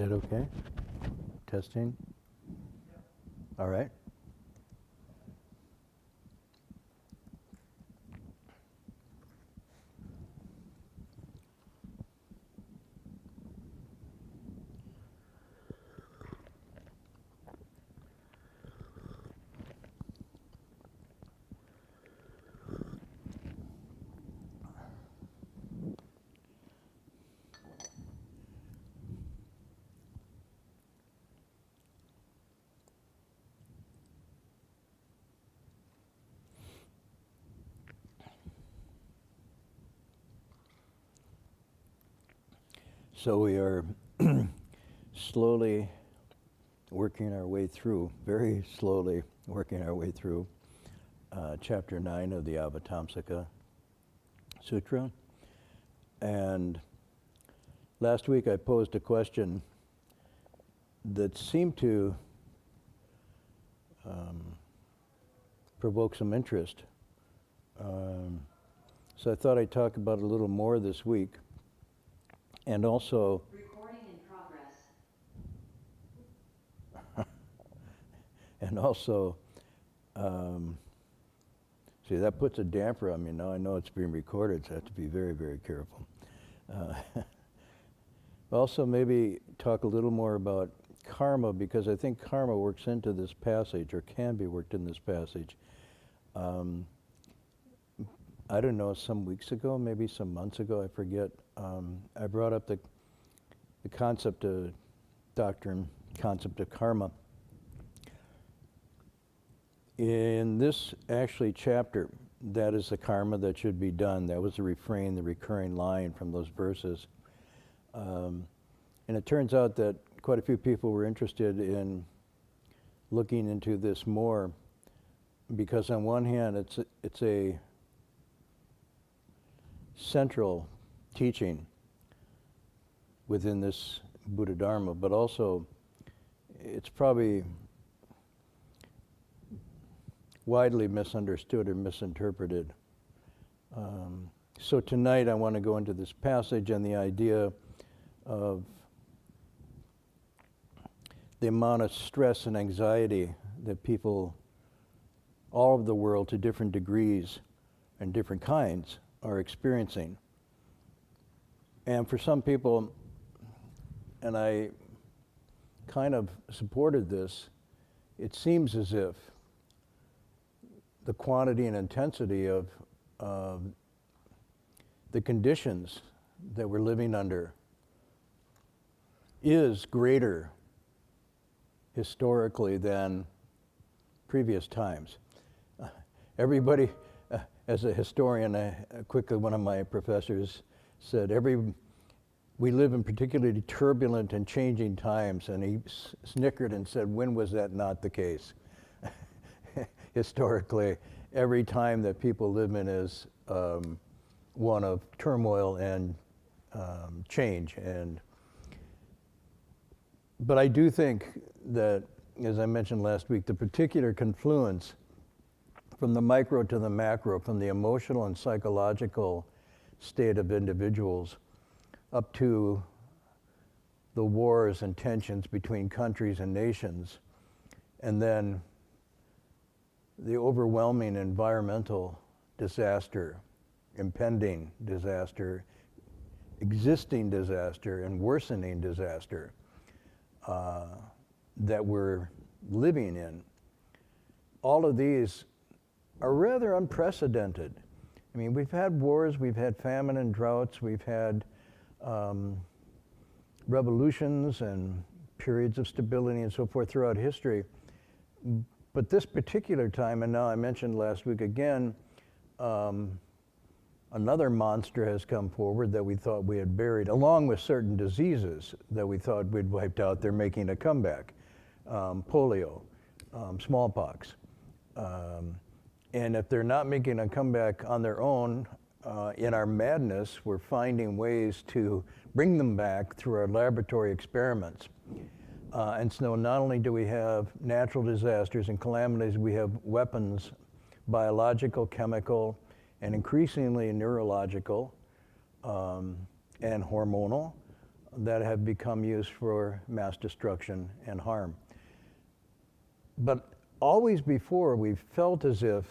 that okay? Testing? All right. So we are slowly working our way through, very slowly working our way through chapter 9 of the Avatamsaka Sutra. And last week I posed a question that seemed to provoke some interest. So I thought I'd talk about it a little more this week. And also, recording in progress. And also, see, that puts a damper on me now. I know it's being recorded, so I have to be very, very careful. Also, maybe talk a little more about karma, because I think karma works into this passage, or can be worked in this passage. I don't know, some weeks ago, maybe some months ago, I forget, I brought up the concept of doctrine, concept of karma. In this actually chapter, that is the karma that should be done. That was the refrain, the recurring line from those verses. And it turns out that quite a few people were interested in looking into this more, because on one hand, it's a central teaching within this Buddha Dharma, but also it's probably widely misunderstood or misinterpreted. So tonight I want to go into this passage and the idea of the amount of stress and anxiety that people all over the world, to different degrees and different kinds, are experiencing. And for some people, and I kind of supported this, it seems as if the quantity and intensity of the conditions that we're living under is greater historically than previous times. Everybody, as a historian, quickly one of my professors said, we live in particularly turbulent and changing times, and he snickered and said, when was that not the case? Historically, every time that people live in is one of turmoil and change. But I do think that, as I mentioned last week, the particular confluence from the micro to the macro, from the emotional and psychological state of individuals up to the wars and tensions between countries and nations, and then the overwhelming environmental disaster, impending disaster, existing disaster, and worsening disaster that we're living in. All of these are rather unprecedented. I mean, we've had wars, we've had famine and droughts, we've had revolutions and periods of stability and so forth throughout history. But this particular time, and now I mentioned last week again, another monster has come forward that we thought we had buried, along with certain diseases that we thought we'd wiped out. They're making a comeback. Polio, smallpox. And if they're not making a comeback on their own, in our madness, we're finding ways to bring them back through our laboratory experiments. And so not only do we have natural disasters and calamities, we have weapons, biological, chemical, and increasingly neurological and hormonal, that have become used for mass destruction and harm. But always before, we've felt as if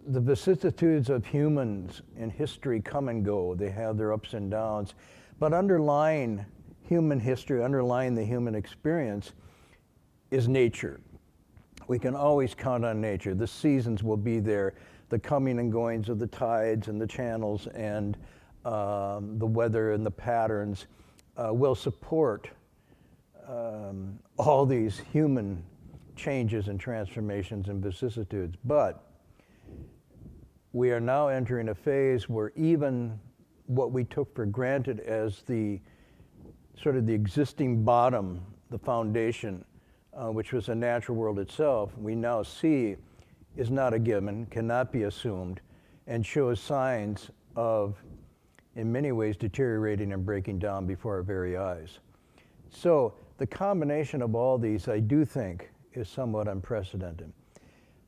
the vicissitudes of humans in history come and go. They have their ups and downs. But underlying human history, underlying the human experience, is nature. We can always count on nature. The seasons will be there, the coming and goings of the tides and the channels and the weather and the patterns will support all these human changes and transformations and vicissitudes. But we are now entering a phase where even what we took for granted as the sort of the existing bottom, the foundation, which was the natural world itself, we now see is not a given, cannot be assumed, and shows signs of, in many ways, deteriorating and breaking down before our very eyes. So the combination of all these, I do think, is somewhat unprecedented.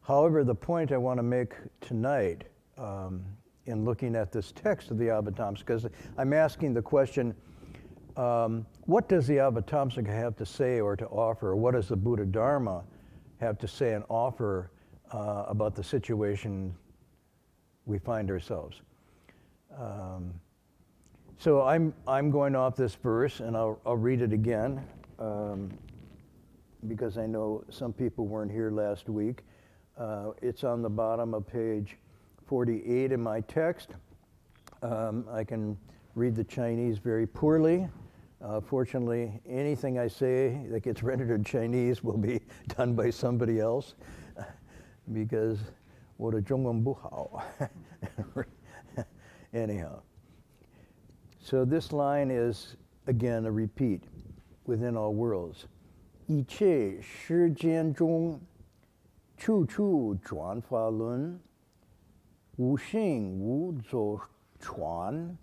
However, the point I want to make tonight in looking at this text of the Avatamsaka, because I'm asking the question, what does the Avatamsaka have to say or to offer? Or what does the Buddha Dharma have to say and offer about the situation we find ourselves? So I'm going off this verse, and I'll read it again, because I know some people weren't here last week. It's on the bottom of page 48 in my text. I can read the Chinese very poorly. Fortunately, anything I say that gets rendered in Chinese will be done by somebody else, because 我的中文不好. Anyhow, so this line is, again, a repeat, within all worlds. 一切世间中，处处转法轮，无心无走传，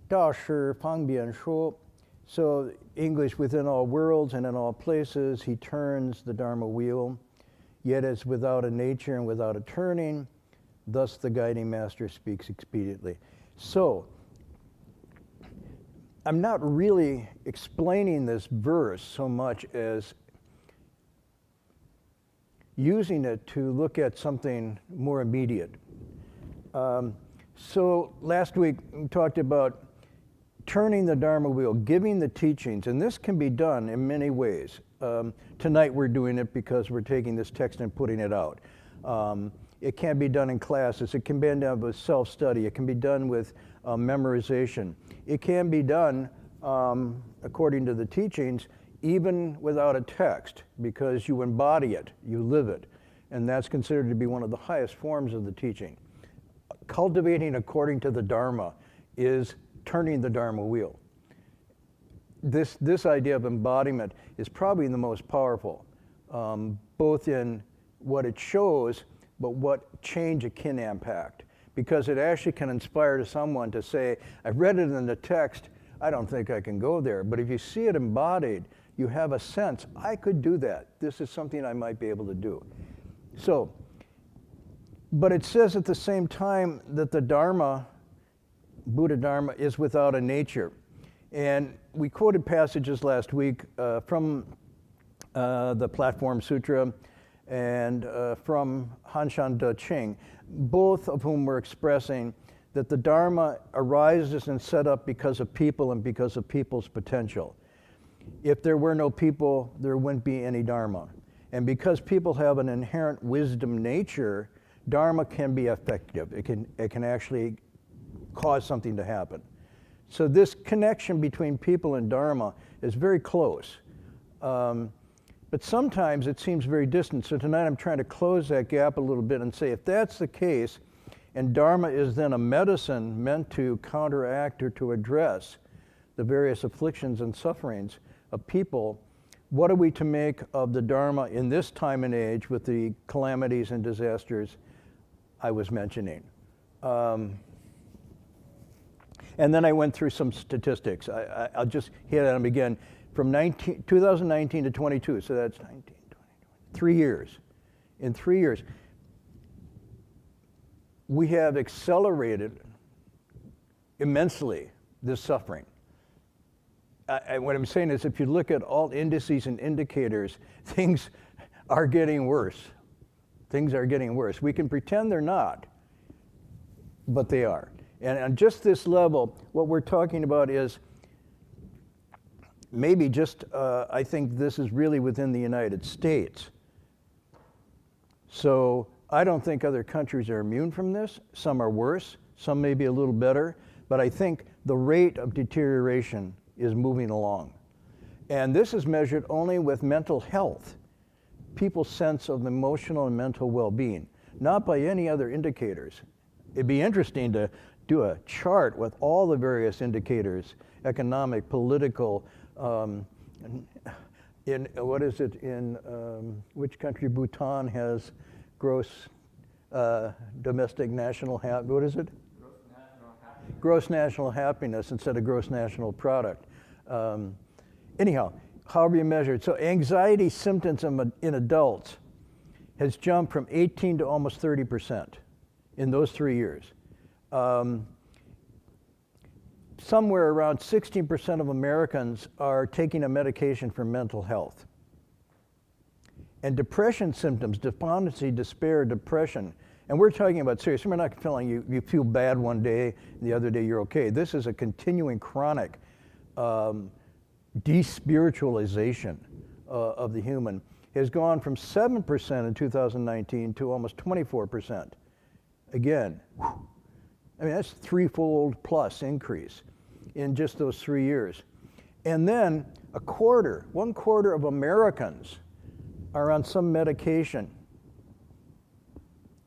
大事方便说. So English, within all worlds and in all places, he turns the Dharma wheel, yet as without a nature and without a turning, thus the guiding master speaks expediently. So, I'm not really explaining this verse so much as using it to look at something more immediate. So last week we talked about turning the Dharma wheel, giving the teachings, and this can be done in many ways. Tonight we're doing it because we're taking this text and putting it out. It can be done in classes. It can be done with self-study. It can be done with memorization. It can be done, according to the teachings, even without a text, because you embody it, you live it, and that's considered to be one of the highest forms of the teaching. Cultivating according to the Dharma is turning the Dharma wheel. This idea of embodiment is probably the most powerful, both in what it shows, but what change it can impact. Because it actually can inspire to someone to say, I've read it in the text, I don't think I can go there. But if you see it embodied, you have a sense, I could do that. This is something I might be able to do. So, but it says at the same time that the Dharma, Buddha Dharma, is without a nature. And we quoted passages last week from the Platform Sutra and from Hanshan De Ching, both of whom were expressing that the Dharma arises and set up because of people and because of people's potential. If there were no people, there wouldn't be any Dharma. And because people have an inherent wisdom nature, Dharma can be effective. It can actually cause something to happen. So this connection between people and Dharma is very close. But sometimes it seems very distant. So tonight I'm trying to close that gap a little bit and say, if that's the case, and Dharma is then a medicine meant to counteract or to address the various afflictions and sufferings of people, what are we to make of the Dharma in this time and age with the calamities and disasters I was mentioning? And then I went through some statistics. I'll just hit on them again. From 2019 to 22, so that's 19, 20, 3 years. In 3 years, we have accelerated immensely this suffering. what I'm saying is if you look at all indices and indicators, things are getting worse. Things are getting worse. We can pretend they're not, but they are. And on just this level, what we're talking about is maybe just, I think this is really within the United States. So I don't think other countries are immune from this. Some are worse, some may be a little better, but I think the rate of deterioration is moving along. And this is measured only with mental health, people's sense of emotional and mental well-being, not by any other indicators. It'd be interesting to do a chart with all the various indicators, economic, political, in what is it, in which country? Bhutan has gross domestic national what is it? Gross national happiness instead of gross national product. Anyhow, however you measure it. So anxiety symptoms in adults has jumped from 18 to almost 30% in those 3 years. Somewhere around 16% of Americans are taking a medication for mental health. And depression symptoms, despondency, despair, depression, and we're talking about serious, we're not feeling you feel bad one day, the other day you're okay. This is a continuing chronic despiritualization of the human. Has gone from 7% in 2019 to almost 24%. Again, I mean, that's threefold plus increase in just those 3 years. And then 1/4 of Americans are on some medication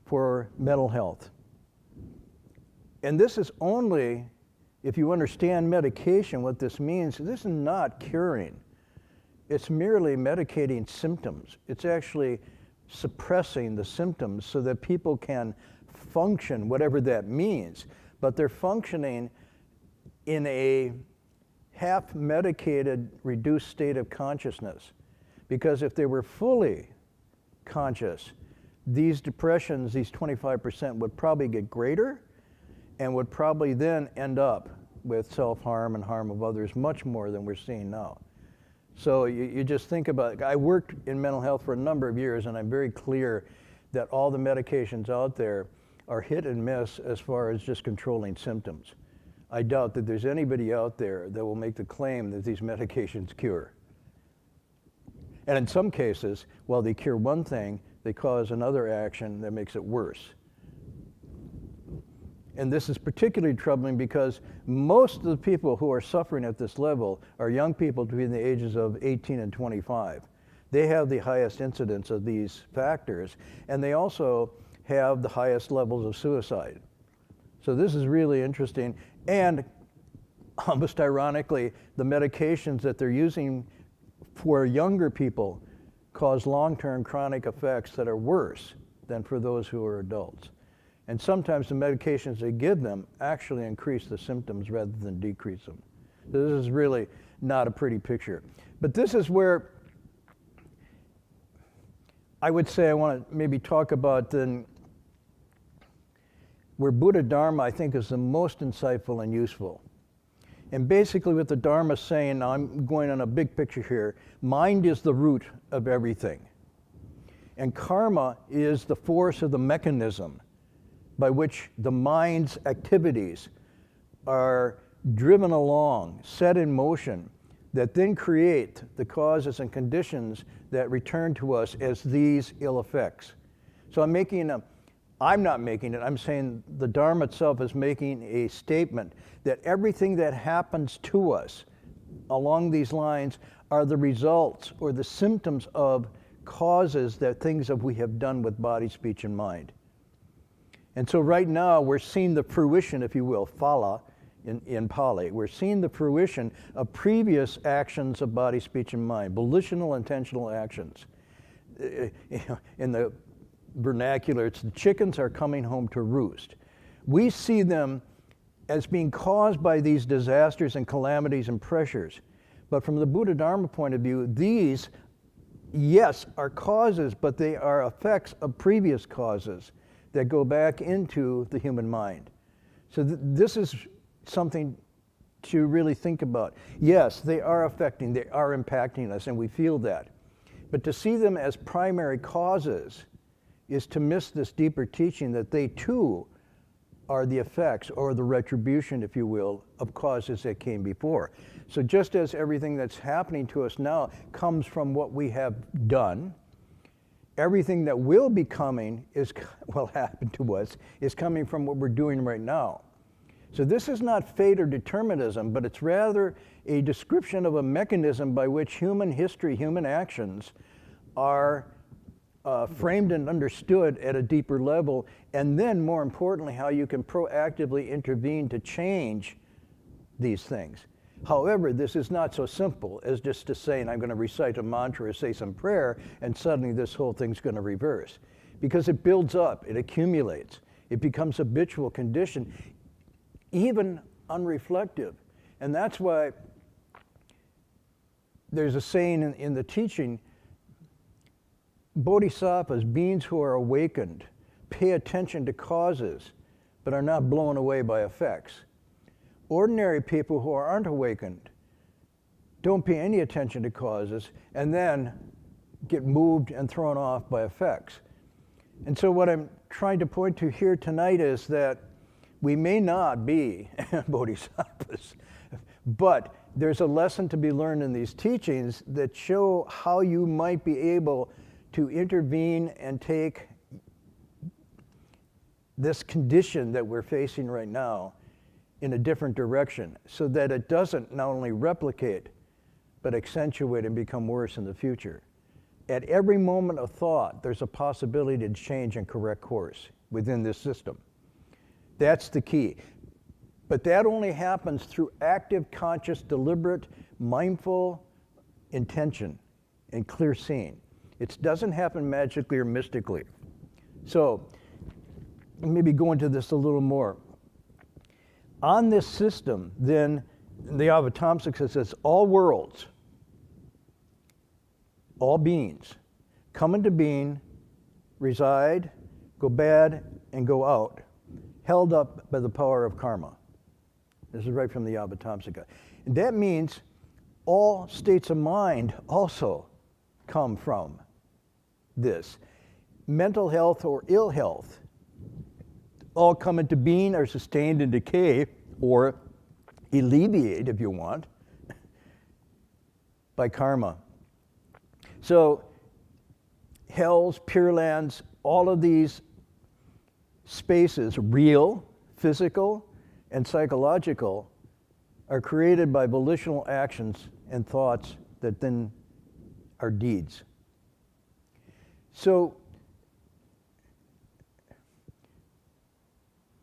for mental health. And this is only, if you understand medication, what this means, this is not curing. It's merely medicating symptoms. It's actually suppressing the symptoms so that people can function, whatever that means. But they're functioning in a half-medicated, reduced state of consciousness. Because if they were fully conscious, these depressions, these 25%, would probably get greater and would probably then end up with self-harm and harm of others much more than we're seeing now. So you just think about it. I worked in mental health for a number of years, and I'm very clear that all the medications out there are hit and miss as far as just controlling symptoms. I doubt that there's anybody out there that will make the claim that these medications cure. And in some cases, while they cure one thing, they cause another action that makes it worse. And this is particularly troubling because most of the people who are suffering at this level are young people between the ages of 18 and 25. They have the highest incidence of these factors, and they also have the highest levels of suicide. So this is really interesting. And almost ironically, the medications that they're using for younger people cause long-term chronic effects that are worse than for those who are adults. And sometimes the medications they give them actually increase the symptoms rather than decrease them. This is really not a pretty picture. But this is where I would say I want to maybe talk about then where Buddha Dharma I think is the most insightful and useful. And basically what the Dharma is saying, now I'm going on a big picture here, mind is the root of everything. And karma is the force of the mechanism by which the mind's activities are driven along, set in motion, that then create the causes and conditions that return to us as these ill effects. So I'm not making it, I'm saying the Dharma itself is making a statement that everything that happens to us along these lines are the results or the symptoms of causes that things that we have done with body, speech, and mind. And so right now we're seeing the fruition, if you will, phala in Pali. We're seeing the fruition of previous actions of body, speech, and mind, volitional, intentional actions. In the vernacular, it's the chickens are coming home to roost. We see them as being caused by these disasters and calamities and pressures. But from the Buddha Dharma point of view, these, yes, are causes, but they are effects of previous causes that go back into the human mind. So this is something to really think about. Yes, they are affecting, they are impacting us, and we feel that. But to see them as primary causes is to miss this deeper teaching that they too are the effects, or the retribution, if you will, of causes that came before. So just as everything that's happening to us now comes from what we have done, everything that will be coming happen to us, is coming from what we're doing right now. So this is not fate or determinism, but it's rather a description of a mechanism by which human history, human actions are framed and understood at a deeper level, and then more importantly, how you can proactively intervene to change these things. However, this is not so simple as just to say, I'm going to recite a mantra or say some prayer, and suddenly this whole thing's going to reverse. Because it builds up, it accumulates, it becomes a habitual condition, even unreflective. And that's why there's a saying in the teaching, bodhisattvas, beings who are awakened, pay attention to causes, but are not blown away by effects. Ordinary people who aren't awakened don't pay any attention to causes and then get moved and thrown off by effects. And so what I'm trying to point to here tonight is that we may not be bodhisattvas, but there's a lesson to be learned in these teachings that show how you might be able to intervene and take this condition that we're facing right now in a different direction, so that it doesn't not only replicate, but accentuate and become worse in the future. At every moment of thought, there's a possibility to change and correct course within this system. That's the key. But that only happens through active, conscious, deliberate, mindful intention and clear seeing. It doesn't happen magically or mystically. So, maybe go into this a little more. On this system, then, the Avatamsaka says, all worlds, all beings, come into being, reside, go bad, and go out, held up by the power of karma. This is right from the Avatamsaka. And that means all states of mind also come from this. Mental health or ill health all come into being, are sustained in decay, or alleviate, if you want, by karma. So hells, pure lands, all of these spaces, real, physical, and psychological, are created by volitional actions and thoughts that then are deeds. So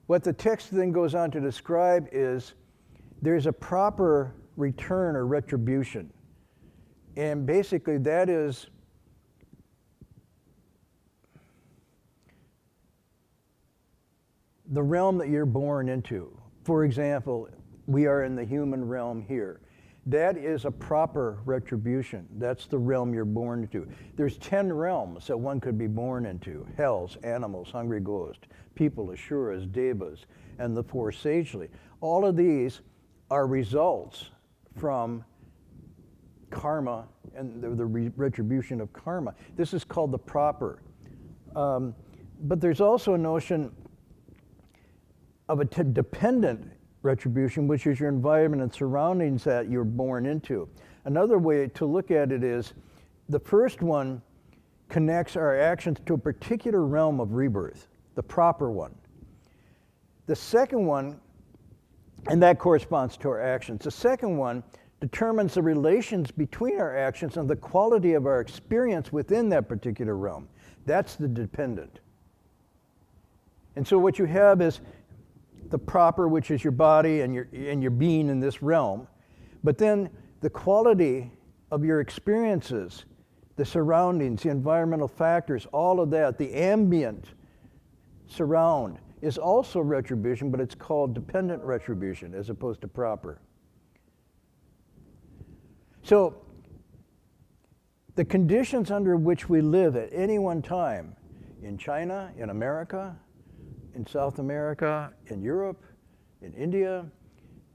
what the text then goes on to describe is there's a proper return or retribution. And basically that is the realm that you're born into. For example, we are in the human realm here. That is a proper retribution. That's the realm you're born into. There's 10 realms that one could be born into: hells, animals, hungry ghosts, people, asuras, devas, and the four sagely. All of these are results from karma and the retribution of karma. This is called the proper. But there's also a notion of a dependent retribution, which is your environment and surroundings that you're born into. Another way to look at it is the first one connects our actions to a particular realm of rebirth, the proper one. The second one, and that corresponds to our actions. The second one determines the relations between our actions and the quality of our experience within that particular realm. That's the dependent. And so what you have is the proper, which is your body and your being in this realm, but then the quality of your experiences, the surroundings, the environmental factors, all of that, the ambient surround is also retribution, but it's called dependent retribution as opposed to proper. So the conditions under which we live at any one time in China, in America, in South America, in Europe, in India,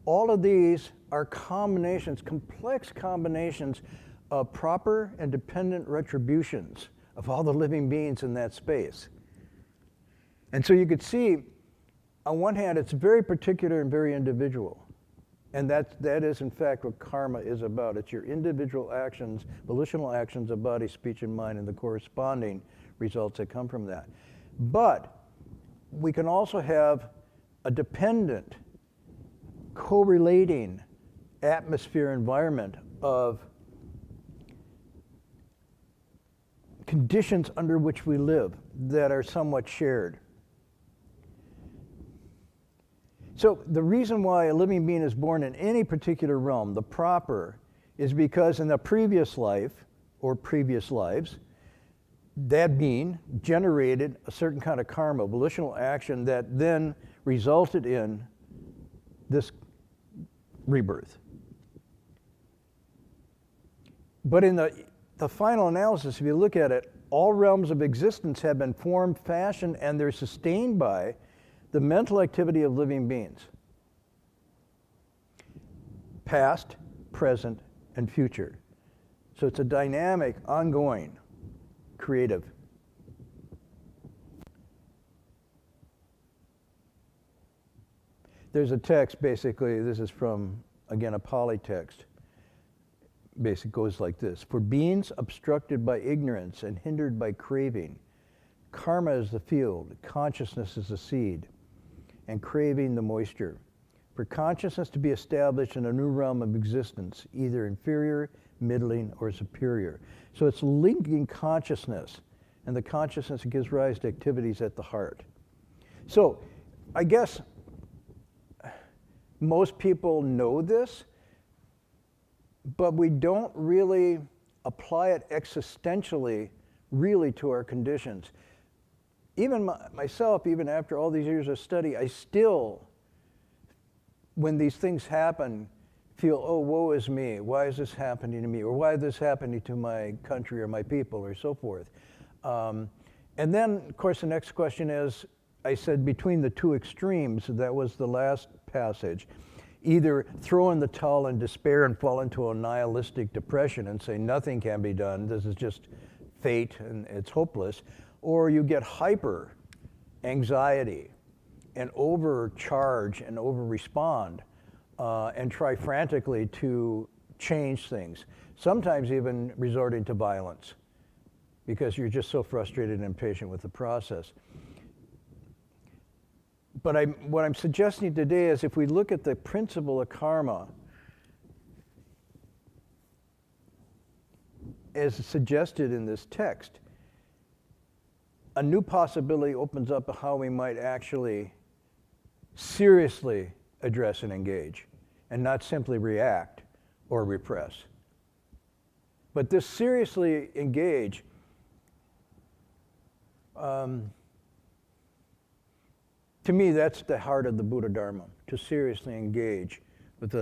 All of these are combinations, complex combinations of proper and dependent retributions of all the living beings in that space. And so you could see, on one hand, it's very particular and very individual. And that is, in fact, what karma is about. It's your individual actions, volitional actions of body, speech, and mind, and the corresponding results that come from that. But we can also have a dependent, correlating atmosphere environment of conditions under which we live that are somewhat shared. So the reason why a living being is born in any particular realm, the proper, is because in the previous life or previous lives, that being generated a certain kind of karma, volitional action that then resulted in this rebirth. But in the final analysis, if you look at it, all realms of existence have been formed, fashioned, and they're sustained by the mental activity of living beings. Past, present, and future. So it's a dynamic, ongoing, creative. There's a text, basically, this is from, again, a Pali text. Basically goes like this. For beings obstructed by ignorance and hindered by craving, karma is the field, consciousness is the seed, and craving the moisture. For consciousness to be established in a new realm of existence, either inferior, middling, or superior. So it's linking consciousness, and the consciousness that gives rise to activities at the heart. So I guess most people know this, but we don't really apply it existentially really to our conditions. Even myself, even after all these years of study, I still, when these things happen, feel, oh, woe is me. Why is this happening to me? Or why is this happening to my country or my people or so forth? And then, of course, the next question is, I said between the two extremes, that was the last passage, either throw in the towel in despair and fall into a nihilistic depression and say nothing can be done, this is just fate and it's hopeless, or you get hyper anxiety and overcharge and over-respond and try frantically to change things, sometimes even resorting to violence because you're just so frustrated and impatient with the process. But what I'm suggesting today is if we look at the principle of karma as suggested in this text, a new possibility opens up of how we might actually seriously address and engage and not simply react or repress. But this seriously engage, to me, that's the heart of the Buddha Dharma, to seriously engage with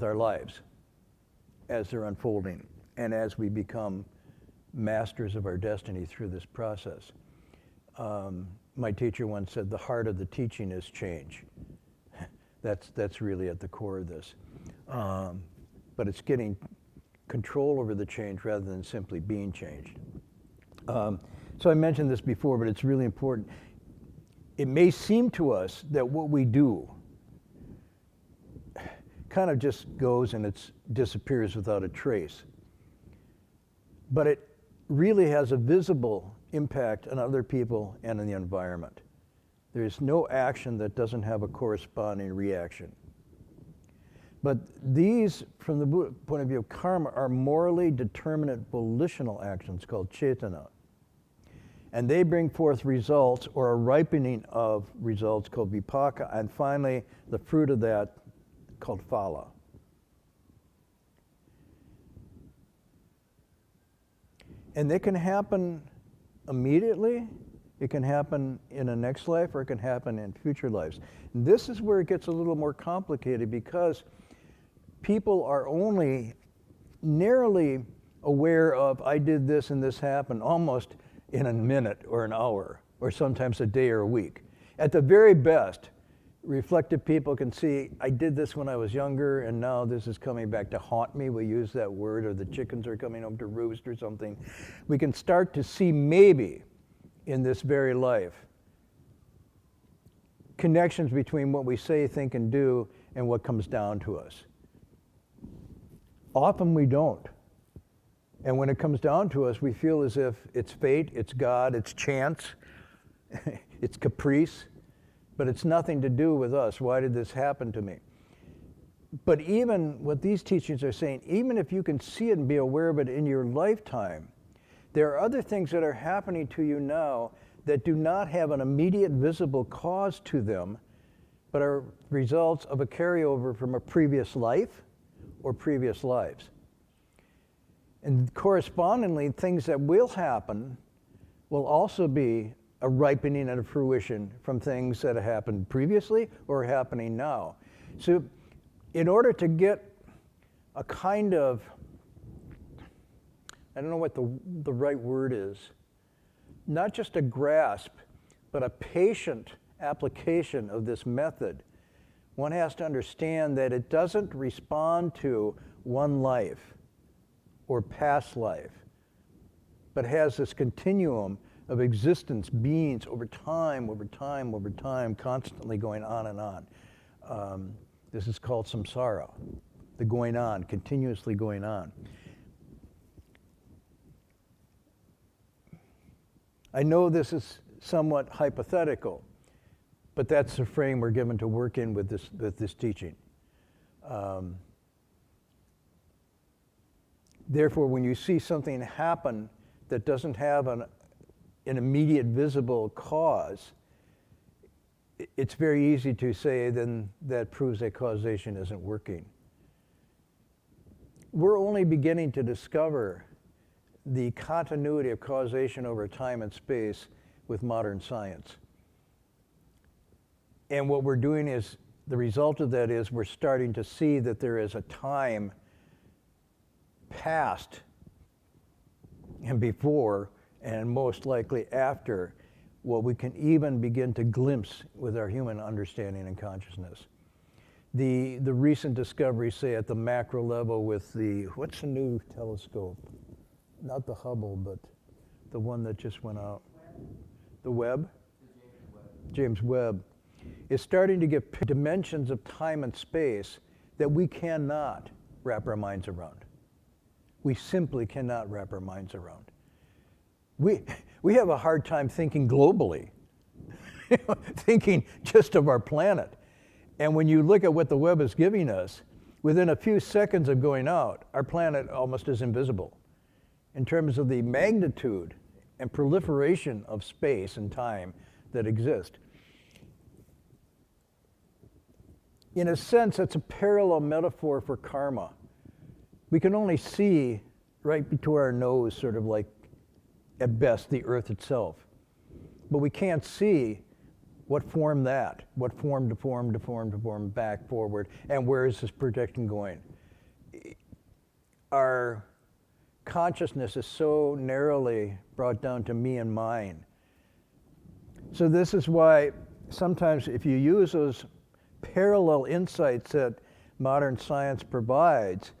our lives as they're unfolding and as we become masters of our destiny through this process. My teacher once said, the heart of the teaching is change. That's really at the core of this. But it's getting control over the change rather than simply being changed. So I mentioned this before, but it's really important. It may seem to us that what we do kind of just goes and it disappears without a trace. But it really has a visible impact on other people and on the environment. There is no action that doesn't have a corresponding reaction. But these, from the Buddha point of view of karma, are morally determinate volitional actions called cetana. And they bring forth results or a ripening of results called vipaka, and finally the fruit of that called phala. And they can happen immediately, it can happen in a next life, or it can happen in future lives. And this is where it gets a little more complicated because people are only narrowly aware of, I did this and this happened, almost in a minute or an hour, or sometimes a day or a week. At the very best, reflective people can see, I did this when I was younger, and now this is coming back to haunt me. We use that word, or the chickens are coming home to roost or something. We can start to see maybe in this very life connections between what we say, think, and do and what comes down to us. Often we don't. And when it comes down to us, we feel as if it's fate, it's God, it's chance, it's caprice, but it's nothing to do with us. Why did this happen to me? But even what these teachings are saying, even if you can see it and be aware of it in your lifetime, there are other things that are happening to you now that do not have an immediate visible cause to them, but are results of a carryover from a previous life or previous lives. And correspondingly, things that will happen will also be a ripening and a fruition from things that have happened previously or are happening now. So in order to get a kind of, I don't know what the right word is, not just a grasp, but a patient application of this method, one has to understand that it doesn't respond to one life or past life, but has this continuum of existence, beings over time, constantly going on and on. This is called samsara, the going on, continuously going on. I know this is somewhat hypothetical, but that's the frame we're given to work in with this teaching. Therefore, when you see something happen that doesn't have an immediate visible cause, it's very easy to say then that proves that causation isn't working. We're only beginning to discover the continuity of causation over time and space with modern science. And what we're doing is, the result of that is we're starting to see that there is a time past and before and most likely after what we can even begin to glimpse with our human understanding and consciousness. The recent discoveries, say at the macro level with what's the new telescope? Not the Hubble, but the one that just went out. The Webb? James Webb. Is starting to get dimensions of time and space that we cannot wrap our minds around. We simply cannot wrap our minds around. We have a hard time thinking globally, thinking just of our planet. And when you look at what the Webb is giving us, within a few seconds of going out, our planet almost is invisible in terms of the magnitude and proliferation of space and time that exist. In a sense, that's a parallel metaphor for karma. We can only see right between our nose, sort of like, at best, the earth itself. But we can't see what formed that, what formed to form, back, forward, and where is this projection going. Our consciousness is so narrowly brought down to me and mine. So this is why sometimes if you use those parallel insights that modern science provides,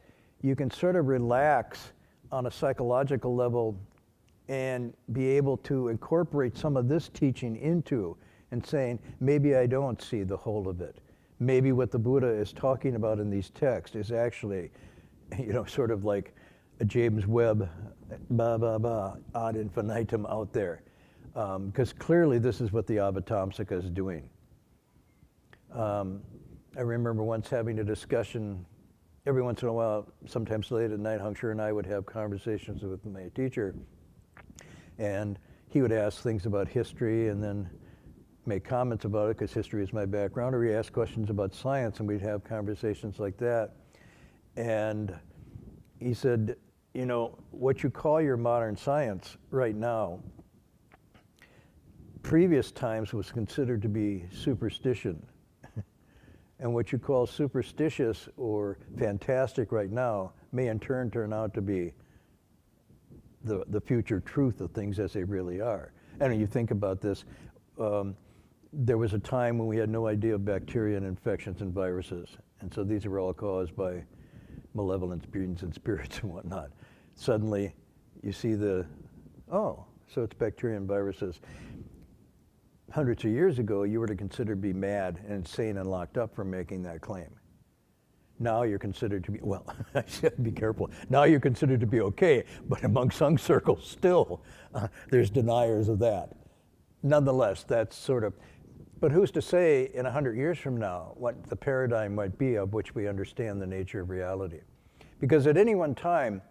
you can sort of relax on a psychological level and be able to incorporate some of this teaching into and saying, maybe I don't see the whole of it. Maybe what the Buddha is talking about in these texts is actually, sort of like a James Webb, ad infinitum out there. Because clearly this is what the Avatamsaka is doing. I remember once having a discussion, every once in a while, sometimes late at night, Heng Sure and I would have conversations with my teacher, and he would ask things about history and then make comments about it because history is my background, or he'd ask questions about science and we'd have conversations like that. And he said, what you call your modern science right now, previous times was considered to be superstition. And what you call superstitious or fantastic right now may in turn turn out to be the future truth of things as they really are. And when you think about this, there was a time when we had no idea of bacteria and infections and viruses. And so these are all caused by malevolent beings and spirits and whatnot. Suddenly, you see so it's bacteria and viruses. Hundreds of years ago, you were considered to be mad and insane and locked up for making that claim. Now you're considered to be, well, I should be careful. Now you're considered to be okay, but among some circles still, there's deniers of that. Nonetheless, that's sort of, but who's to say in 100 years from now what the paradigm might be of which we understand the nature of reality? Because at any one time,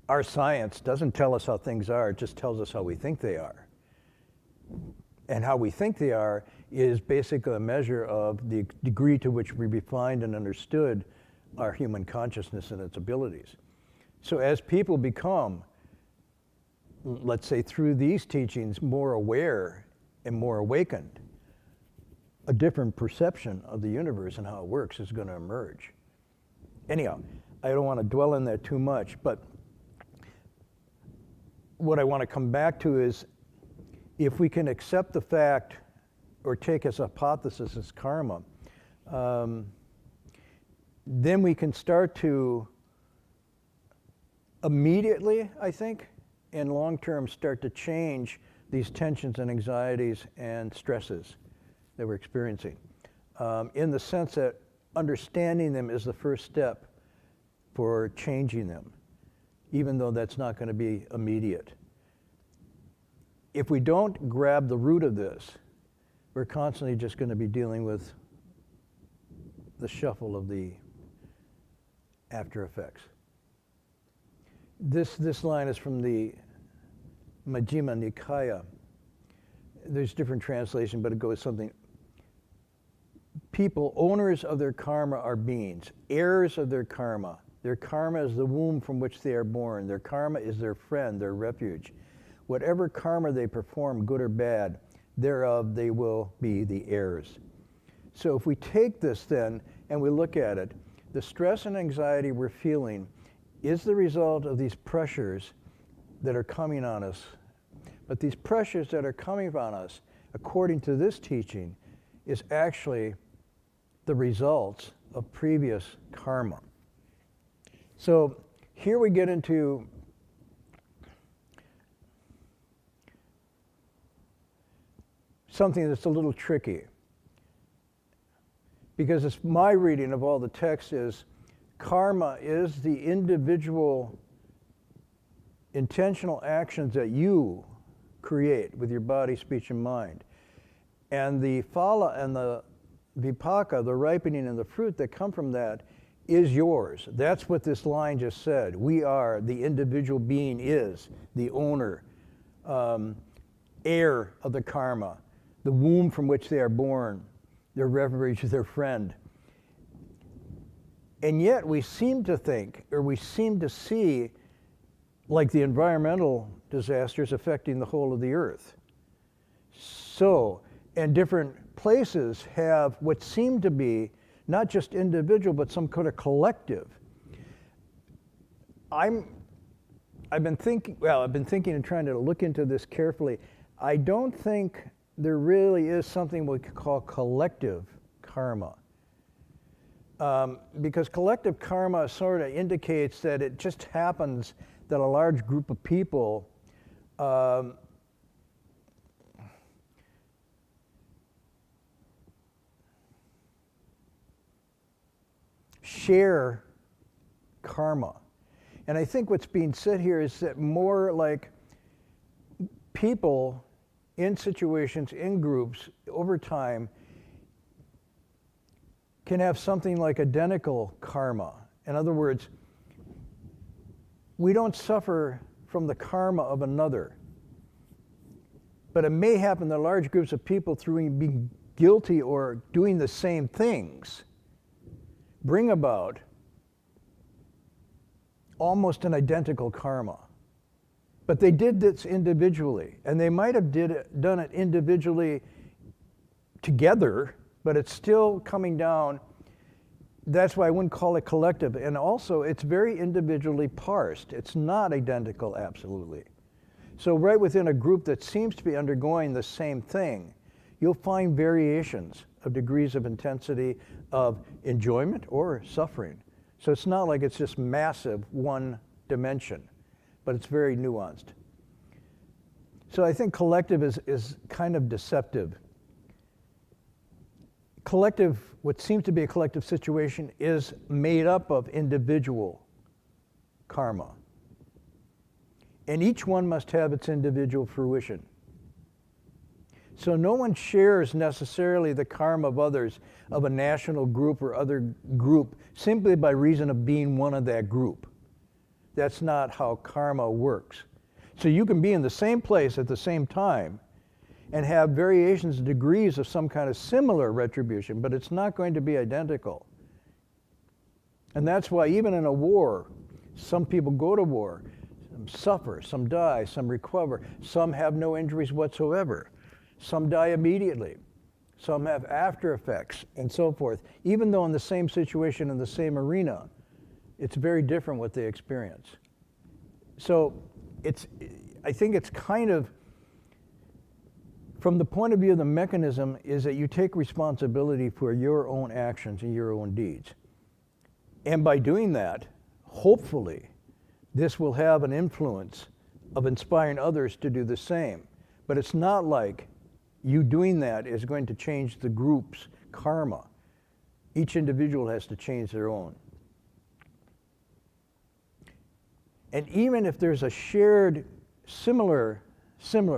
our science doesn't tell us how things are, it just tells us how we think they are. And how we think they are is basically a measure of the degree to which we refined and understood our human consciousness and its abilities. So as people become, let's say through these teachings, more aware and more awakened, a different perception of the universe and how it works is going to emerge. Anyhow, I don't want to dwell on that too much, but what I want to come back to is, if we can accept the fact or take as a hypothesis as karma, then we can start to immediately, I think, in long term, start to change these tensions and anxieties and stresses that we're experiencing, in the sense that understanding them is the first step for changing them, even though that's not going to be immediate. If we don't grab the root of this, we're constantly just going to be dealing with the shuffle of the after effects. This line is from the Majjhima Nikaya. There's different translation, but it goes something. People, owners of their karma are beings, heirs of their karma. Their karma is the womb from which they are born. Their karma is their friend, their refuge. Whatever karma they perform, good or bad, thereof they will be the heirs. So if we take this then and we look at it, the stress and anxiety we're feeling is the result of these pressures that are coming on us. But these pressures that are coming on us, according to this teaching, is actually the results of previous karma. So here we get into something that's a little tricky, because it's my reading of all the text is karma is the individual intentional actions that you create with your body, speech, and mind. And the phala and the vipaka, the ripening and the fruit that come from that, is yours. That's what this line just said. We are, the individual being is the owner, heir of the karma, the womb from which they are born, their refuge, their friend. And yet we seem to think, or we seem to see, like the environmental disasters affecting the whole of the earth. So, and different places have what seem to be not just individual, but some kind of collective. I've been thinking and trying to look into this carefully. I don't think there really is something we could call collective karma. Because collective karma sort of indicates that it just happens that a large group of people share karma. And I think what's being said here is that more like people in situations, in groups, over time, can have something like identical karma. In other words, we don't suffer from the karma of another. But it may happen that large groups of people, through being guilty or doing the same things, bring about almost an identical karma. But they did this individually, and they might have done it individually together, but it's still coming down. That's why I wouldn't call it collective. And also, it's very individually parsed. It's not identical, absolutely. So right within a group that seems to be undergoing the same thing, you'll find variations of degrees of intensity of enjoyment or suffering. So it's not like it's just massive one dimension, but it's very nuanced. So I think collective is kind of deceptive. Collective, what seems to be a collective situation, is made up of individual karma. And each one must have its individual fruition. So no one shares necessarily the karma of others, of a national group or other group, simply by reason of being one of that group. That's not how karma works. So you can be in the same place at the same time and have variations, degrees of some kind of similar retribution, but it's not going to be identical. And that's why even in a war, some people go to war, some suffer, some die, some recover, some have no injuries whatsoever, some die immediately, some have after effects, and so forth. Even though in the same situation, in the same arena, it's very different what they experience. So I think it's kind of, from the point of view of the mechanism, is that you take responsibility for your own actions and your own deeds. And by doing that, hopefully, this will have an influence of inspiring others to do the same. But it's not like you doing that is going to change the group's karma. Each individual has to change their own. And even if there's a shared, similar,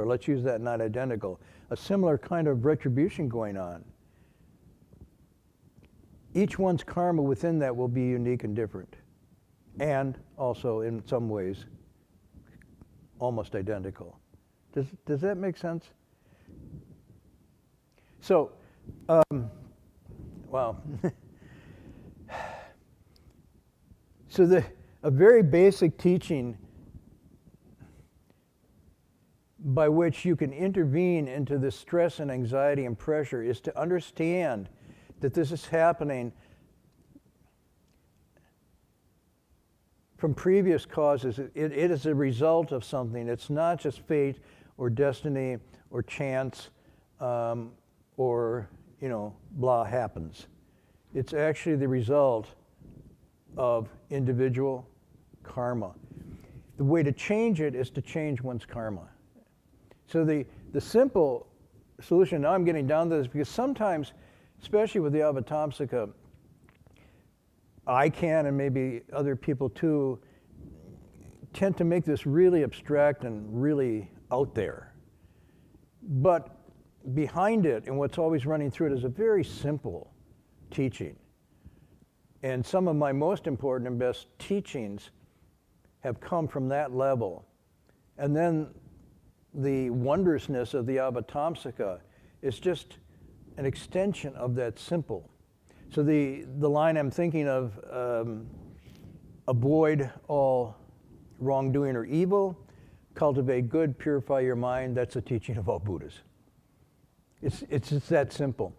let's use that, not identical, a similar kind of retribution going on, each one's karma within that will be unique and different. And also, in some ways, almost identical. Does that make sense? So, wow. So a very basic teaching by which you can intervene into the stress and anxiety and pressure is to understand that this is happening from previous causes. It is a result of something. It's not just fate or destiny or chance or, blah happens. It's actually the result of individual karma. The way to change it is to change one's karma. So the simple solution, now I'm getting down to this because sometimes, especially with the Avatamsaka, I can, and maybe other people too, tend to make this really abstract and really out there. But behind it, and what's always running through it, is a very simple teaching. And some of my most important and best teachings have come from that level. And then the wondrousness of the Avatamsaka is just an extension of that simple. So the line I'm thinking of, avoid all wrongdoing or evil, cultivate good, purify your mind, that's a teaching of all Buddhas. It's just that simple.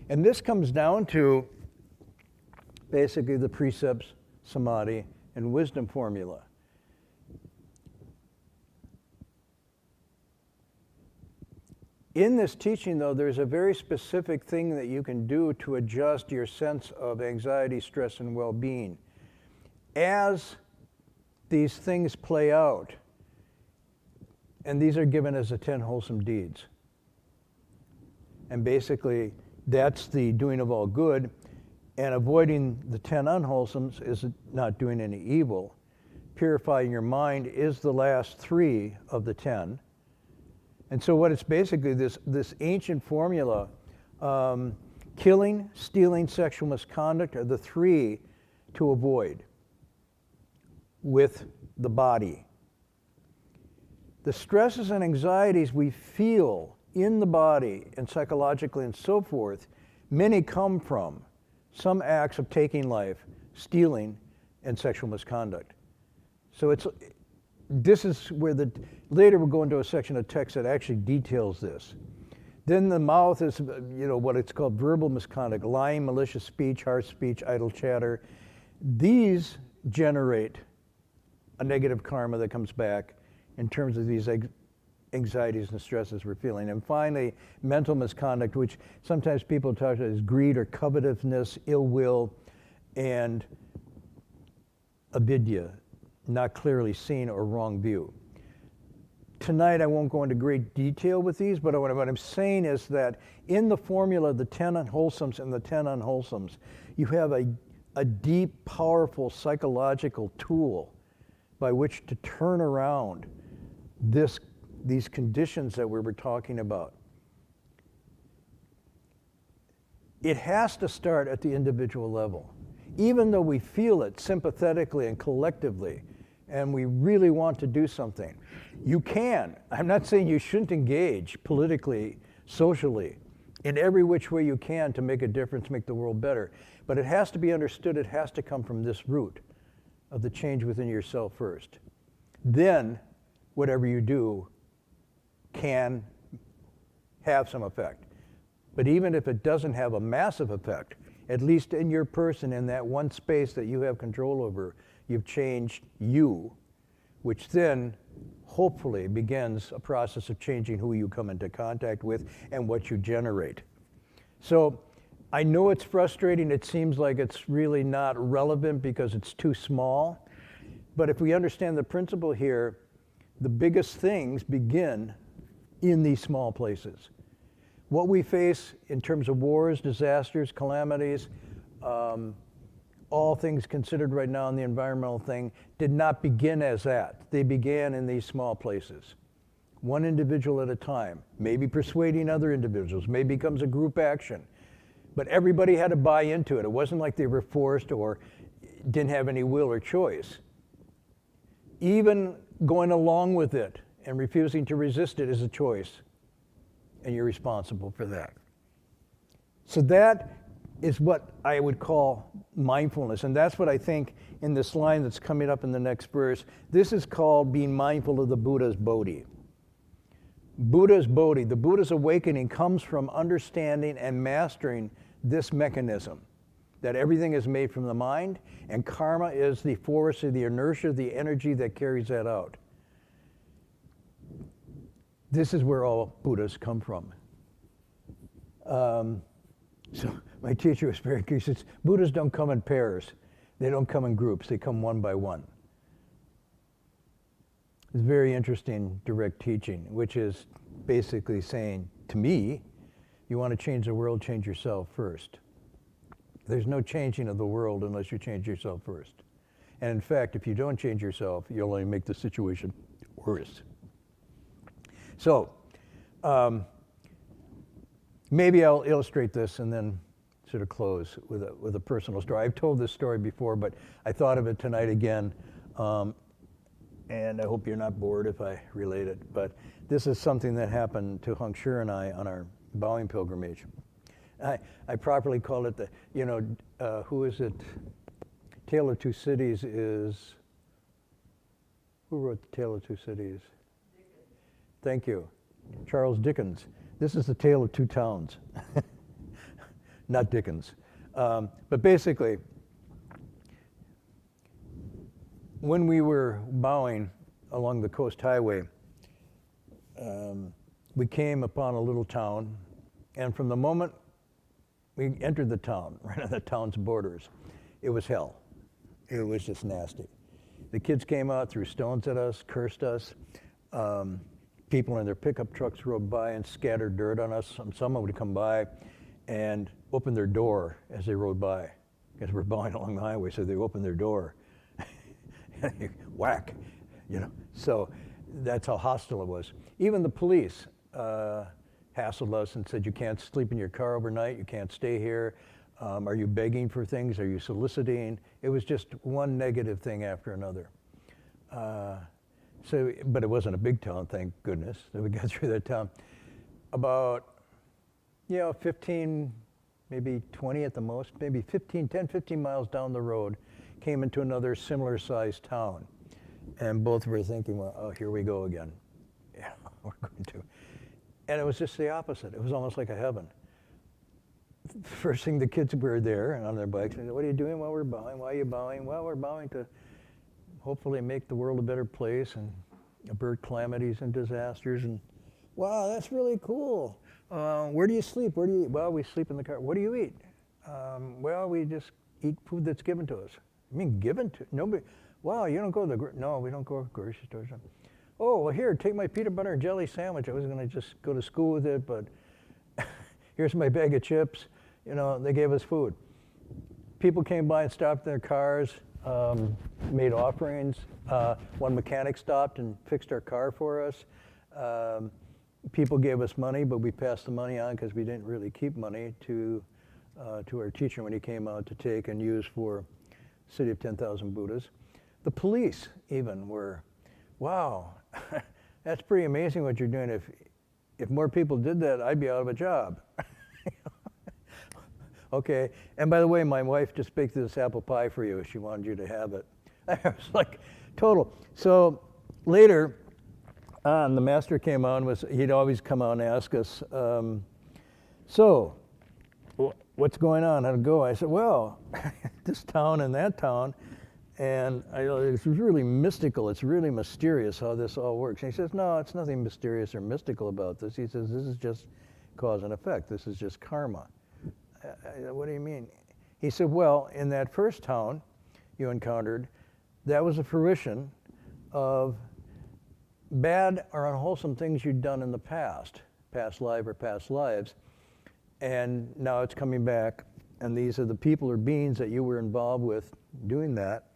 And this comes down to basically the precepts, samadhi, and wisdom formula. In this teaching, though, there's a very specific thing that you can do to adjust your sense of anxiety, stress, and well-being. As these things play out, and these are given as the 10 wholesome deeds. And basically, that's the doing of all good, and avoiding the 10 unwholesomes is not doing any evil. Purifying your mind is the last 3 of the 10. And so what it's basically, this ancient formula, killing, stealing, sexual misconduct are the 3 to avoid with the body. The stresses and anxieties we feel in the body and psychologically and so forth, many come from some acts of taking life, stealing, and sexual misconduct. So this is where later we'll go into a section of text that actually details this. Then the mouth is, what it's called verbal misconduct, lying, malicious speech, harsh speech, idle chatter. These generate a negative karma that comes back in terms of these anxieties and stresses we're feeling. And finally, mental misconduct, which sometimes people talk about as greed or covetousness, ill will, and avidya, not clearly seen or wrong view. Tonight I won't go into great detail with these, but what I'm saying is that in the formula, the 10 unwholesomes and the 10 unwholesomes, you have a deep, powerful psychological tool by which to turn around these conditions that we were talking about. It has to start at the individual level. Even though we feel it sympathetically and collectively, and we really want to do something, you can. I'm not saying you shouldn't engage politically, socially, in every which way you can to make a difference, make the world better. But it has to be understood, it has to come from this root of the change within yourself first. Then, whatever you do can have some effect. But even if it doesn't have a massive effect, at least in your person, in that one space that you have control over, you've changed you, which then hopefully begins a process of changing who you come into contact with and what you generate. So I know it's frustrating. It seems like it's really not relevant because it's too small. But if we understand the principle here, the biggest things begin in these small places. What we face in terms of wars, disasters, calamities, all things considered right now in the environmental thing, did not begin as that. They began in these small places. One individual at a time, maybe persuading other individuals, maybe becomes a group action. But everybody had to buy into it. It wasn't like they were forced or didn't have any will or choice. Even going along with it and refusing to resist it is a choice, and you're responsible for that. So that is what I would call mindfulness, and that's what I think in this line that's coming up in the next verse, this is called being mindful of the Buddha's Bodhi. Buddha's Bodhi, the Buddha's awakening comes from understanding and mastering this mechanism, that everything is made from the mind, and karma is the force or the inertia, the energy that carries that out. This is where all Buddhas come from. So my teacher was very clear. He says, Buddhas don't come in pairs. They don't come in groups. They come one by one. It's very interesting direct teaching, which is basically saying, to me, you want to change the world, change yourself first. There's no changing of the world unless you change yourself first. And in fact, if you don't change yourself, you'll only make the situation worse. So, maybe I'll illustrate this and then sort of close with a personal story. I've told this story before, but I thought of it tonight again, and I hope you're not bored if I relate it. But this is something that happened to Heng Sure and I on our bowing pilgrimage. I properly call it who is it? Tale of Two Cities is, who wrote The Tale of Two Cities? Thank you. Charles Dickens. This is the tale of two towns, not Dickens. But basically, when we were bowing along the coast highway, we came upon a little town, and from the moment we entered the town, right on the town's borders, it was hell. It was just nasty. The kids came out, threw stones at us, cursed us. People in their pickup trucks rode by and scattered dirt on us. Someone would come by and open their door as they rode by, because we're bowing along the highway, so they open their door. Whack, So that's how hostile it was. Even the police hassled us and said, you can't sleep in your car overnight, you can't stay here. Are you begging for things? Are you soliciting? It was just one negative thing after another. But it wasn't a big town, thank goodness, that we got through that town. About, 15, maybe 20 at the most, maybe 10, 15 miles down the road, came into another similar sized town. And both were thinking, well, oh, here we go again. Yeah, we're going to. And it was just the opposite. It was almost like a heaven. First thing, the kids were there and on their bikes, and what are you doing while we're bowing? Why are you bowing? Well, we're bowing to hopefully make the world a better place and avert calamities and disasters. And wow, that's really cool. Where do you sleep? Where do you eat? Well, we sleep in the car. What do you eat? Well, we just eat food that's given to us. I mean, given to nobody. Wow, you don't go to the no, we don't go to grocery stores. Oh, well, here, take my peanut butter and jelly sandwich. I was going to just go to school with it, but here's my bag of chips. You know, they gave us food. People came by and stopped their cars, made offerings. One mechanic stopped and fixed our car for us. People gave us money, but we passed the money on because we didn't really keep money to our teacher when he came out to take and use for City of 10,000 Buddhas. The police even were, wow, that's pretty amazing what you're doing. If more people did that, I'd be out of a job. Okay, and by the way, my wife just baked this apple pie for you. She wanted you to have it. I was like, total. So later on, the master came on, he'd always come out and ask us, so what's going on? How'd it go? I said, well, this town and that town. And it's really mystical. It's really mysterious how this all works. And he says, no, it's nothing mysterious or mystical about this. He says, this is just cause and effect. This is just karma. What do you mean? He said, well, in that first town you encountered, that was a fruition of bad or unwholesome things you'd done in the past life or past lives. And now it's coming back, and these are the people or beings that you were involved with doing that,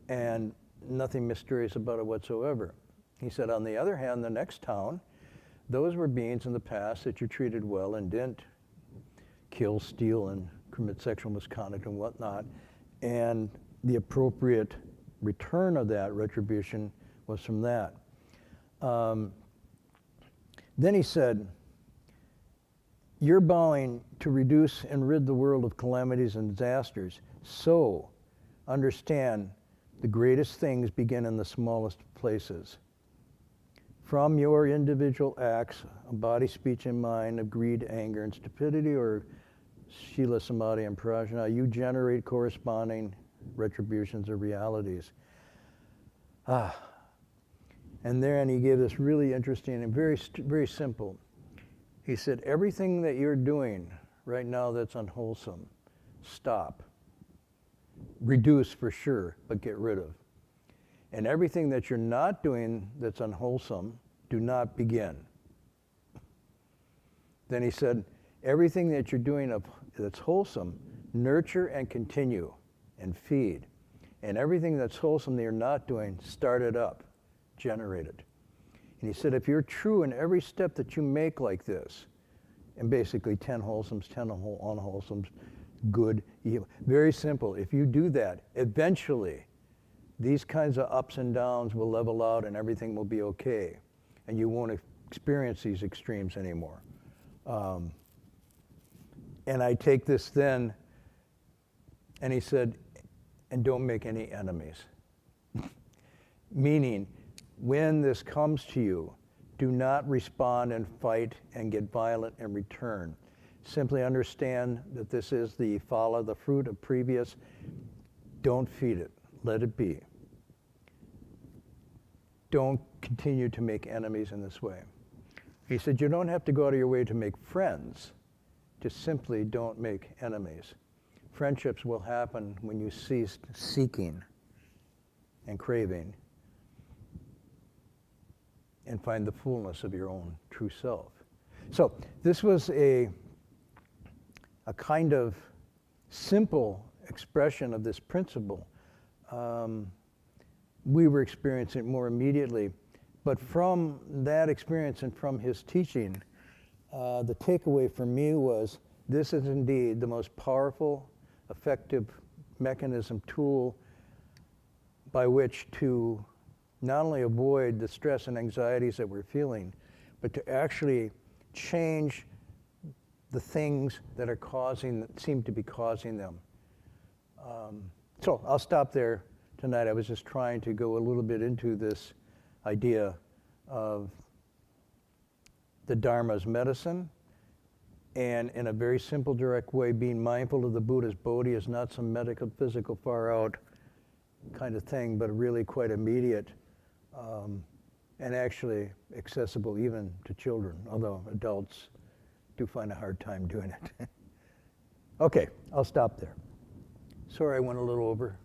and nothing mysterious about it whatsoever. He said, on the other hand, the next town, those were beings in the past that you treated well and didn't kill, steal, and commit sexual misconduct and whatnot. And the appropriate return of that retribution was from that. Then he said, you're bowing to reduce and rid the world of calamities and disasters. So understand the greatest things begin in the smallest places. From your individual acts of body, speech, and mind, of greed, anger, and stupidity, or Shila, Samadhi, and Prajna, you generate corresponding retributions or realities. And then he gave this really interesting and very, very simple. He said, everything that you're doing right now that's unwholesome, stop. Reduce for sure, but get rid of. And everything that you're not doing that's unwholesome, do not begin. Then he said, everything that you're doing that's wholesome, nurture and continue and feed. And everything that's wholesome that you're not doing, start it up, generate it. And he said, if you're true in every step that you make like this, and basically 10 wholesomes, 10 unwholesomes, good, evil, very simple. If you do that, eventually, these kinds of ups and downs will level out and everything will be okay. And you won't experience these extremes anymore. And I take this then, and he said, and don't make any enemies. Meaning, when this comes to you, do not respond and fight and get violent in return. Simply understand that this is the phala, the fruit of previous. Don't feed it. Let it be. Don't continue to make enemies in this way. He said, you don't have to go out of your way to make friends. Just simply don't make enemies. Friendships will happen when you cease seeking and craving and find the fullness of your own true self. So this was a kind of simple expression of this principle. We were experiencing it more immediately, but from that experience and from his teaching, the takeaway for me was this is indeed the most powerful, effective mechanism, tool by which to not only avoid the stress and anxieties that we're feeling, but to actually change the things that seem to be causing them. So I'll stop there tonight. I was just trying to go a little bit into this idea of the Dharma's medicine, and in a very simple, direct way, being mindful of the Buddha's Bodhi is not some medical, physical, far out kind of thing, but really quite immediate. and actually accessible even to children, although adults do find a hard time doing it. Okay, I'll stop there. Sorry I went a little over.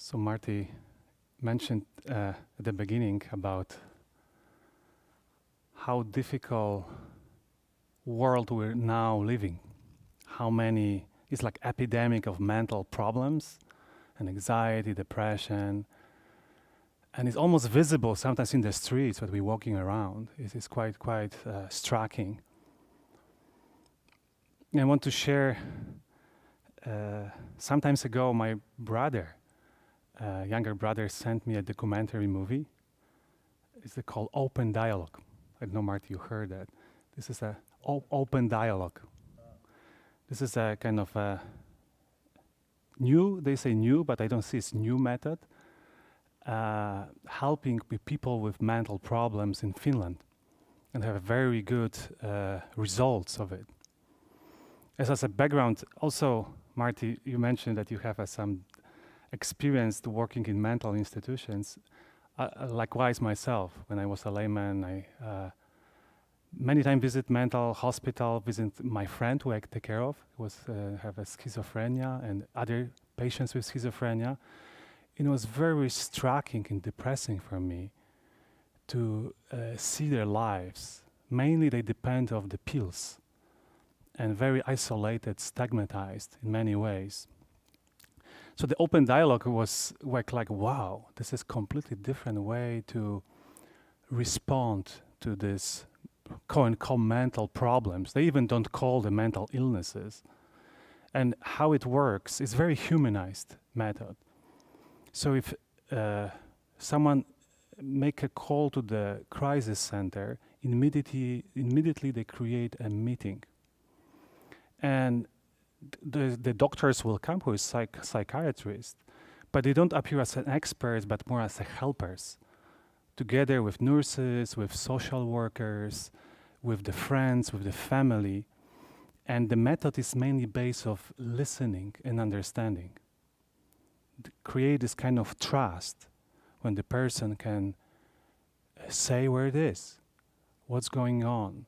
So Marty mentioned at the beginning about how difficult world we're now living. How many, it's like epidemic of mental problems and anxiety, depression. And it's almost visible sometimes in the streets when we're walking around. It's quite striking. And I want to share, some times ago, my brother, younger brother, sent me a documentary movie. It's called Open Dialogue. I don't know, Marty, you heard that. This is a open dialogue. This is a kind of a new, they say new, but I don't see it's new method, helping people with mental problems in Finland, and have very good results of it. As a background, also, Marty, you mentioned that you have some experience working in mental institutions. Likewise, myself, when I was a layman, I many times visit mental hospital, visit my friend who I take care of, have a schizophrenia and other patients with schizophrenia. It was very striking and depressing for me to see their lives. Mainly they depend on the pills and very isolated, stigmatized in many ways. So the open dialogue was like, wow, this is completely different way to respond to this mental problems. They even don't call them mental illnesses. And how it works is very humanized method. So if someone make a call to the crisis center, immediately they create a meeting. And the doctors will come, who is psychiatrists, but they don't appear as an experts, but more as helpers, together with nurses, with social workers, with the friends, with the family. And the method is mainly based of listening and understanding. Create this kind of trust when the person can say where it is, what's going on.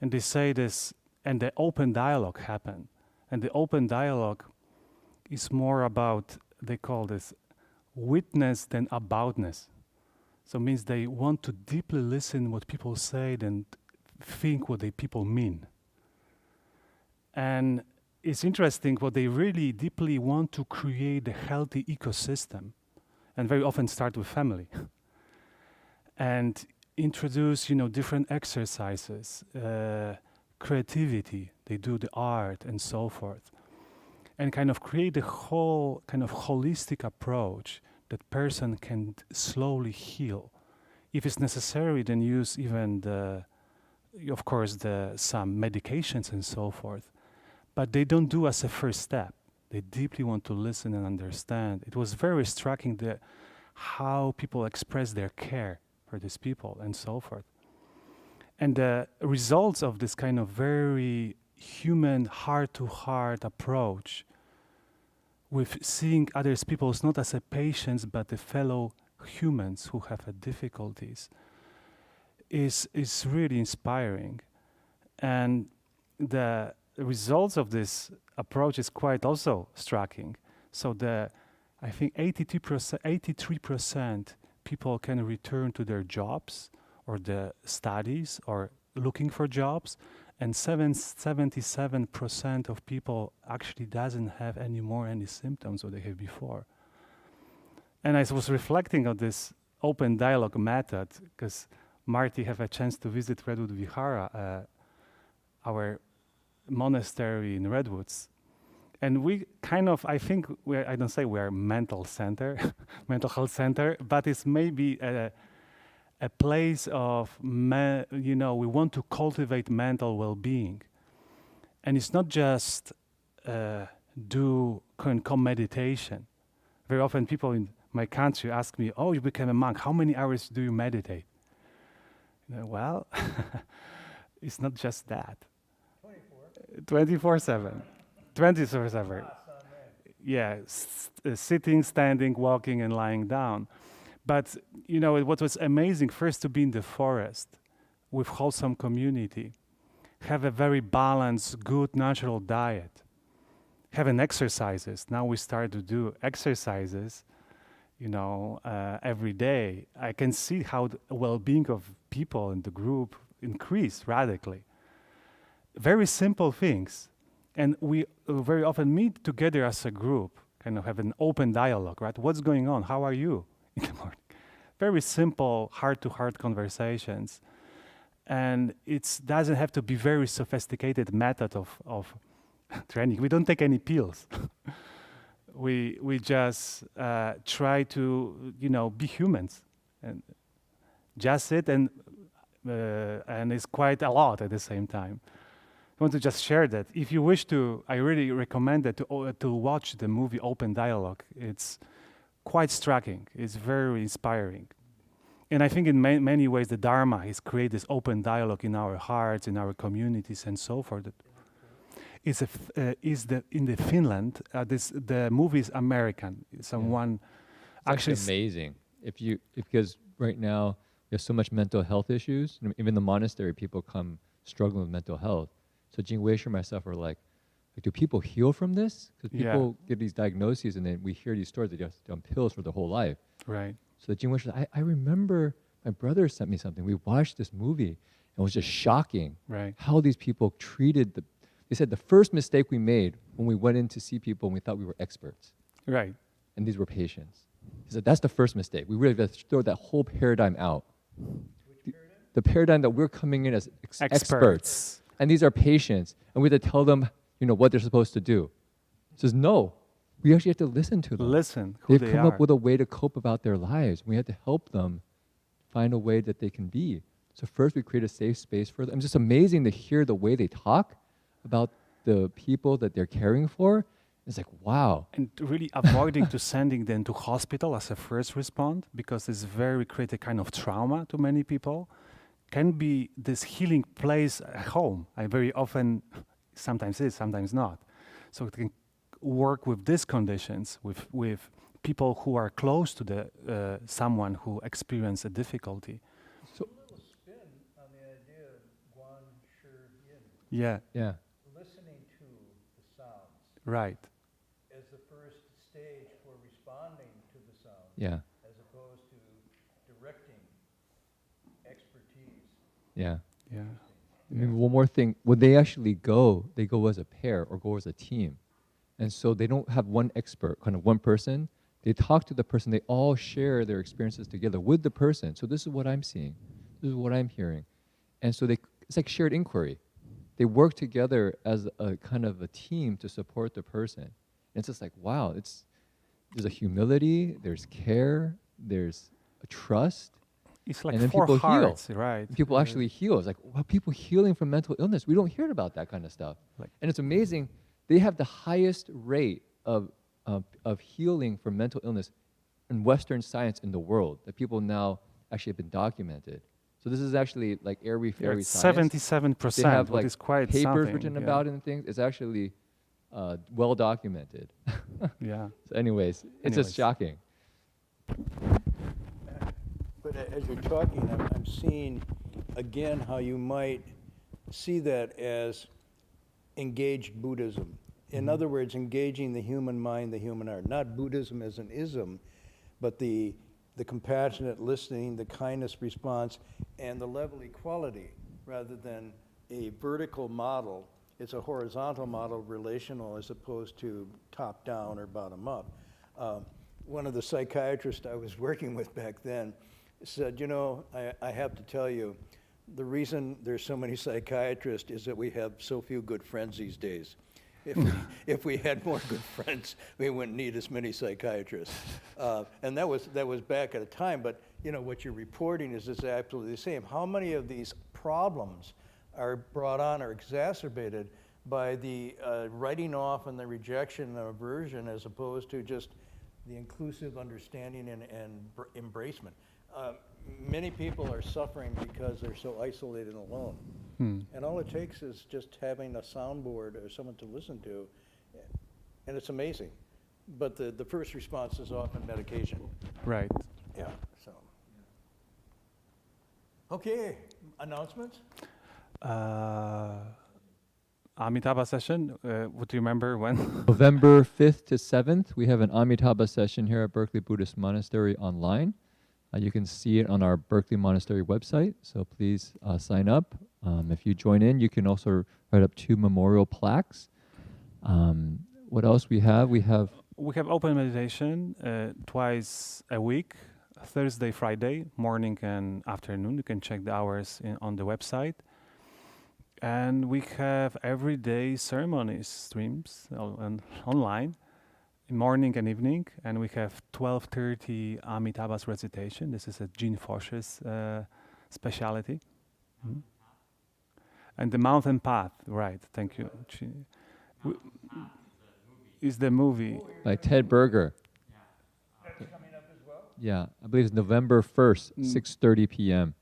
And they say this, and the open dialogue happen. And the open dialogue is more about, they call this witness than aboutness. So it means they want to deeply listen what people say and think what the people mean. And it's interesting what they really deeply want to create a healthy ecosystem, and very often start with family. And introduce, different exercises, creativity, they do the art and so forth, and kind of create a whole kind of holistic approach that person can slowly heal. If it's necessary, then use even some medications and so forth. But they don't do as a first step. They deeply want to listen and understand. It was very striking how people express their care for these people and so forth. And the results of this kind of very human, heart-to-heart approach with seeing others people not as a patients but the fellow humans who have difficulties is really inspiring. And the results of this approach is quite also striking. So I think 83% people can return to their jobs or the studies or looking for jobs, and 77% of people actually doesn't have any symptoms what they had before. And I was reflecting on this open dialogue method because Marty have a chance to visit Redwood Vihara, our monastery in Redwoods. And we kind of, I think, I don't say we're mental center, mental health center, but it's maybe a place of, we want to cultivate mental well-being. And it's not just do meditation. Very often people in my country ask me, oh, you became a monk, how many hours do you meditate? Well, it's not just that. 24/7. 24/7. Yeah, sitting, standing, walking, and lying down. But, what was amazing, first to be in the forest with wholesome community, have a very balanced, good, natural diet, having exercises. Now we start to do exercises, every day. I can see how the well-being of people in the group increase radically. Very simple things. And we very often meet together as a group, kind of have an open dialogue, right? What's going on? How are you in the morning? Very simple, heart-to-heart conversations. And it doesn't have to be very sophisticated method of training. We don't take any pills. we just try to, be humans. And just sit and it's quite a lot at the same time. I want to just share that. If you wish to, I really recommend that to watch the movie Open Dialogue. It's quite striking. It's very inspiring. And I think in many ways the Dharma has created this open dialogue in our hearts, in our communities, and so forth. In the Finland, the movie is American. Someone actually amazing. Because right now there's so much mental health issues. Even the monastery, people come struggling with mental health. So Jing Wei and myself are like, do people heal from this? Because people get these diagnoses, and then we hear these stories that they're on pills for their whole life. Right. So Jing Wei said, I remember my brother sent me something. We watched this movie, and it was just shocking. Right. How these people treated they said the first mistake we made when we went in to see people and we thought we were experts. Right. And these were patients. He said, that's the first mistake. We really have to throw that whole paradigm out. The paradigm that we're coming in as experts. And these are patients, and we have to tell them, what they're supposed to do. He says, no, we actually have to listen to them. Listen, They've come up with a way to cope about their lives. We have to help them find a way that they can be. So first we create a safe space for them. It's just amazing to hear the way they talk about the people that they're caring for. It's like, wow. And really avoiding to sending them to hospital as a first response, because it's very create a kind of trauma to many people. Can be this healing place at home. I very often, sometimes is, sometimes not. So it can work with these conditions, with people who are close to the someone who experience a difficulty. So a little spin on the idea of Guan Shi Yin. Yeah. Yeah. Listening to the sounds. Right. As the first stage for responding to the sounds. Yeah. As opposed to directing expertise. Yeah. Yeah. Maybe one more thing. When they actually go, they go as a pair or go as a team. And so they don't have one expert, kind of one person. They talk to the person. They all share their experiences together with the person. So this is what I'm seeing. This is what I'm hearing. And so it's like shared inquiry. They work together as a kind of a team to support the person. And it's just like, wow, there's a humility, there's care, there's a trust. It's like and then four people hearts, heal. right? People actually heal. It's like, wow, people healing from mental illness. We don't hear about that kind of stuff. And it's amazing. They have the highest rate of healing from mental illness in Western science in the world that people now actually have been documented. So this is actually like airy-fairy science. 77%, They have like which is quite papers something, written about it and things. It's actually well documented. Yeah. So anyways, it's just shocking. But as you're talking, I'm seeing again how you might see that as engaged Buddhism. In other words, engaging the human mind, the human heart. Not Buddhism as an ism, but the compassionate listening, the kindness response, and the level equality rather than a vertical model. It's a horizontal model, relational, as opposed to top down or bottom up. One of the psychiatrists I was working with back then said, I have to tell you, the reason there's so many psychiatrists is that we have so few good friends these days. If we had more good friends, we wouldn't need as many psychiatrists. And that was back at a time, but you know, what you're reporting is absolutely the same. How many of these problems are brought on or exacerbated by the writing off and the rejection and aversion as opposed to just the inclusive understanding and embracement? Many people are suffering because they're so isolated and alone. And all it takes is just having a soundboard or someone to listen to, and it's amazing. But the first response is often medication. Right. Yeah, so. Okay, announcements? Amitabha session, would you remember when? November 5th to 7th, we have an Amitabha session here at Berkeley Buddhist Monastery online. You can see it on our Berkeley Monastery website, so please sign up. If you join in, you can also write up 2 memorial plaques. What else we have? We have open meditation twice a week, Thursday, Friday, morning and afternoon. You can check the hours on the website. And we have everyday ceremonies streams and online, morning and evening. And we have 12:30 Amitabha's recitation. This is a Jean Foch's specialty. Mm-hmm. And the Mountain Path, right? Thank you. Is the movie by Ted Berger. That's coming up as well? Yeah, I believe it's November 1st, 6:30 p.m.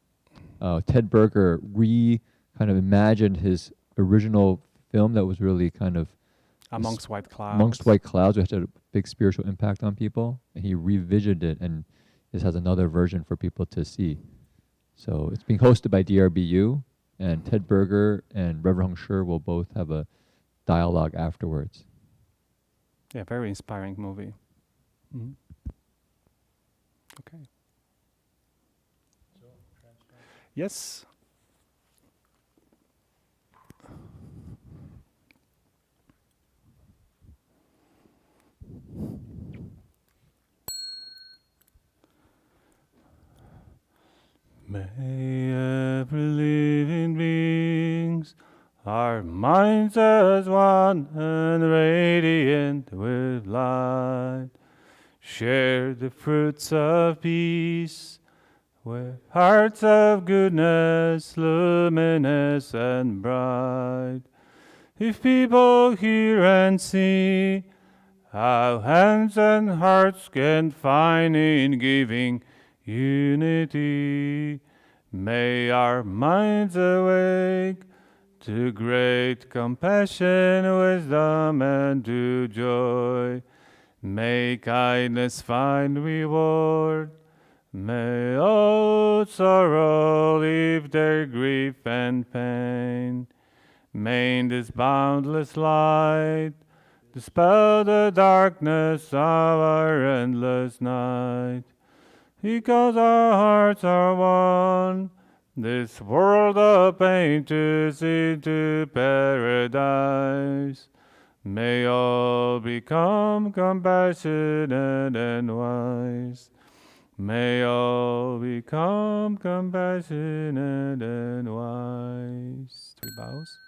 Ted Berger kind of imagined his original film that was really kind of Amongst White Clouds. Amongst White Clouds, which had a big spiritual impact on people, and he revisited it, and this has another version for people to see. So it's being hosted by DRBU, and Ted Berger and Reverend Heng Sure will both have a dialogue afterwards. Yeah, very inspiring movie. Mm-hmm. Okay. So, yes. May every living beings, our minds as one and radiant with light, share the fruits of peace, with hearts of goodness, luminous and bright. If people hear and see how hands and hearts can find in giving unity, may our minds awake to great compassion, wisdom, and to joy. May kindness find reward. May all sorrow leave their grief and pain. May in this boundless light dispel the darkness of our endless night. Because our hearts are one, this world of pain to see to paradise. May all become compassionate and wise. May all become compassionate and wise. 3 bows.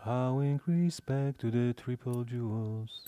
Bowing respect to the triple jewels.